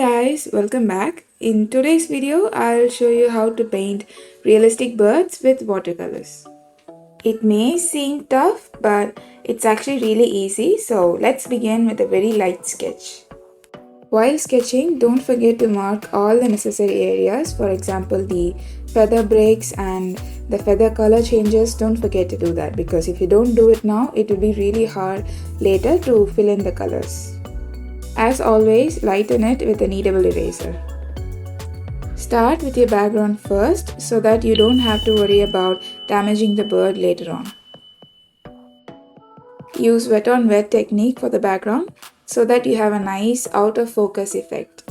guys, welcome back. In today's video, I'll show you how to paint realistic birds with watercolors. It may seem tough, but it's actually really easy, so let's begin with a very light sketch. While sketching, don't forget to mark all the necessary areas, for example the feather breaks and the feather color changes. Don't forget to do that because if you don't do it now, it will be really hard later to fill in the colors. As always, lighten it with a kneadable eraser. Start with your background first so that you don't have to worry about damaging the bird later on. Use wet on wet technique for the background so that you have a nice out of focus effect.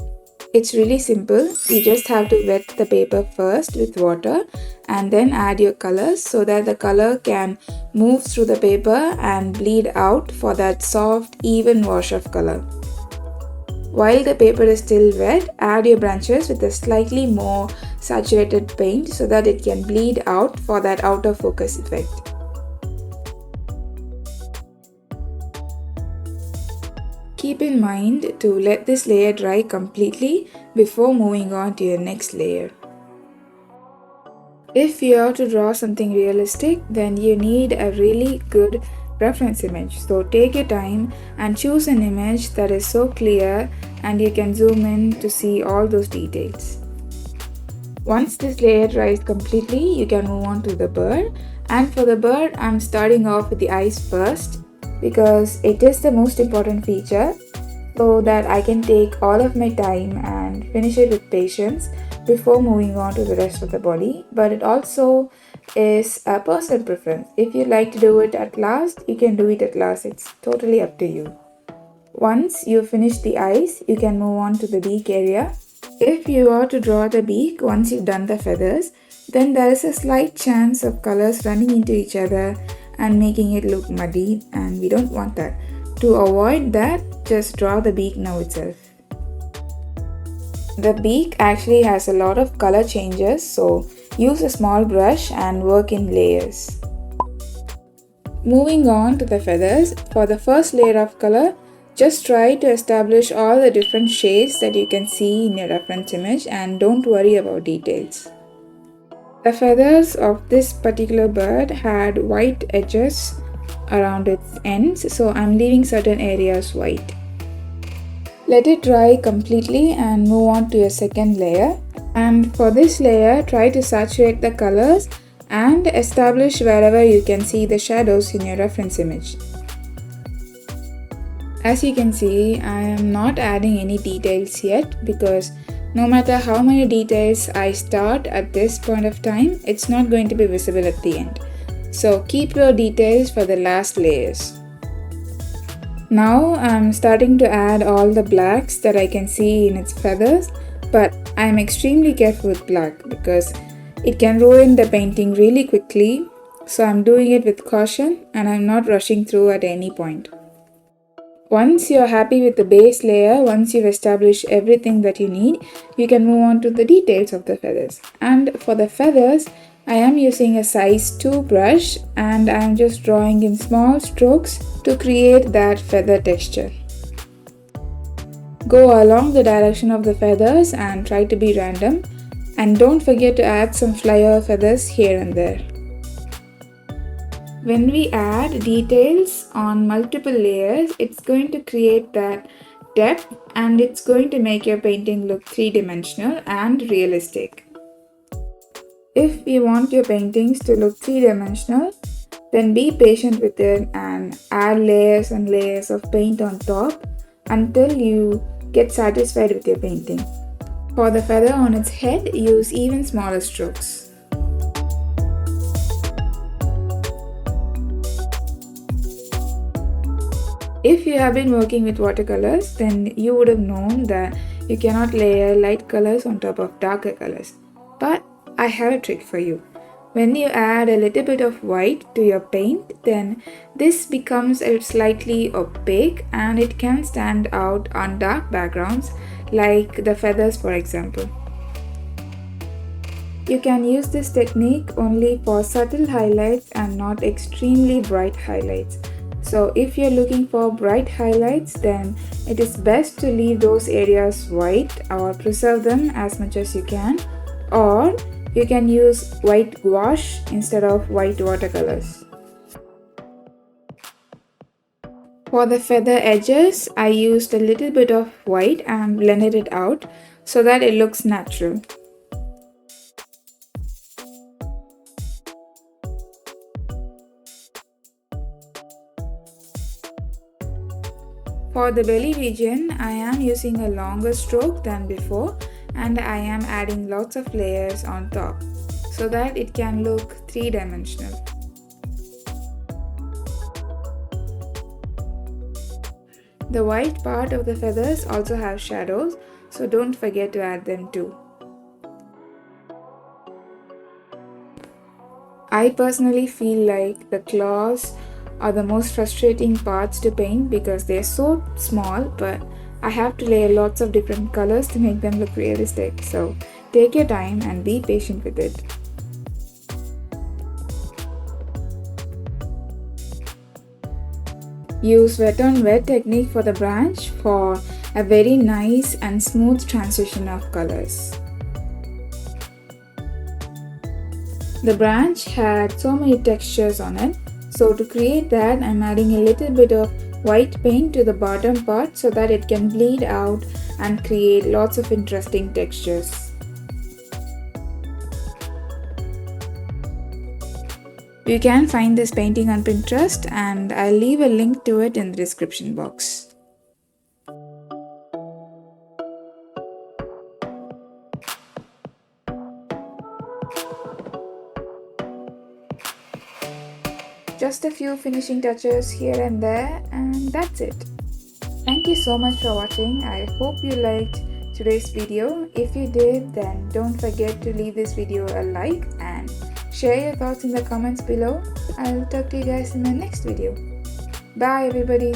It's really simple. You just have to wet the paper first with water and then add your colors so that the color can move through the paper and bleed out for that soft, even wash of color. While the paper is still wet, add your branches with a slightly more saturated paint so that it can bleed out for that out of focus effect. Keep in mind to let this layer dry completely before moving on to your next layer. If you are to draw something realistic, then you need a really good reference image. So take your time and choose an image that is so clear and you can zoom in to see all those details. Once this layer dries completely, you can move on to the bird. And for the bird, I'm starting off with the eyes first because it is the most important feature, so that I can take all of my time and finish it with patience before moving on to the rest of the body. But it also is a personal preference. If you like to do it at last, you can do it at last. It's totally up to you. Once you finish the eyes, you can move on to the beak area. If you are to draw the beak once you've done the feathers, then there is a slight chance of colors running into each other and making it look muddy, and we don't want that. To avoid that, just draw the beak now itself. The beak actually has a lot of color changes, so use a small brush and work in layers. Moving on to the feathers, for the first layer of color, just try to establish all the different shades that you can see in your reference image and don't worry about details. The feathers of this particular bird had white edges around its ends, so I'm leaving certain areas white. Let it dry completely and move on to your second layer. And for this layer, try to saturate the colors and establish wherever you can see the shadows in your reference image. As you can see, I am not adding any details yet because no matter how many details I start at this point of time, it's not going to be visible at the end. So keep your details for the last layers. Now I'm starting to add all the blacks that I can see in its feathers, but I'm extremely careful with black because it can ruin the painting really quickly. So I'm doing it with caution and I'm not rushing through at any point. Once you're happy with the base layer, once you've established everything that you need, you can move on to the details of the feathers. And for the feathers, I am using a size 2 brush and I am just drawing in small strokes to create that feather texture. Go along the direction of the feathers and try to be random, and don't forget to add some flyer feathers here and there. When we add details on multiple layers, it's going to create that depth and it's going to make your painting look three-dimensional and realistic. If you want your paintings to look three-dimensional, then be patient with it and add layers and layers of paint on top until you get satisfied with your painting. For the feather on its head, use even smaller strokes. If you have been working with watercolors, then you would have known that you cannot layer light colors on top of darker colors. But I have a trick for you. When you add a little bit of white to your paint, then this becomes slightly opaque and it can stand out on dark backgrounds like the feathers, for example. You can use this technique only for subtle highlights and not extremely bright highlights. So if you're looking for bright highlights, then it is best to leave those areas white or preserve them as much as you can, or you can use white gouache instead of white watercolors. For the feather edges, I used a little bit of white and blended it out so that it looks natural. For the belly region, I am using a longer stroke than before, and I am adding lots of layers on top so that it can look three-dimensional. The white part of the feathers also have shadows, so don't forget to add them too. I personally feel like the claws are the most frustrating parts to paint because they're so small, but I have to layer lots of different colors to make them look realistic. So take your time and be patient with it. Use wet on wet technique for the branch for a very nice and smooth transition of colors. The branch had so many textures on it, so to create that I'm adding a little bit of white paint to the bottom part so that it can bleed out and create lots of interesting textures. You can find this painting on Pinterest and I'll leave a link to it in the description box. Just a few finishing touches here and there, and that's it. Thank you so much for watching. I hope you liked today's video. If you did, then don't forget to leave this video a like and share your thoughts in the comments below. I'll talk to you guys in the next video. Bye everybody.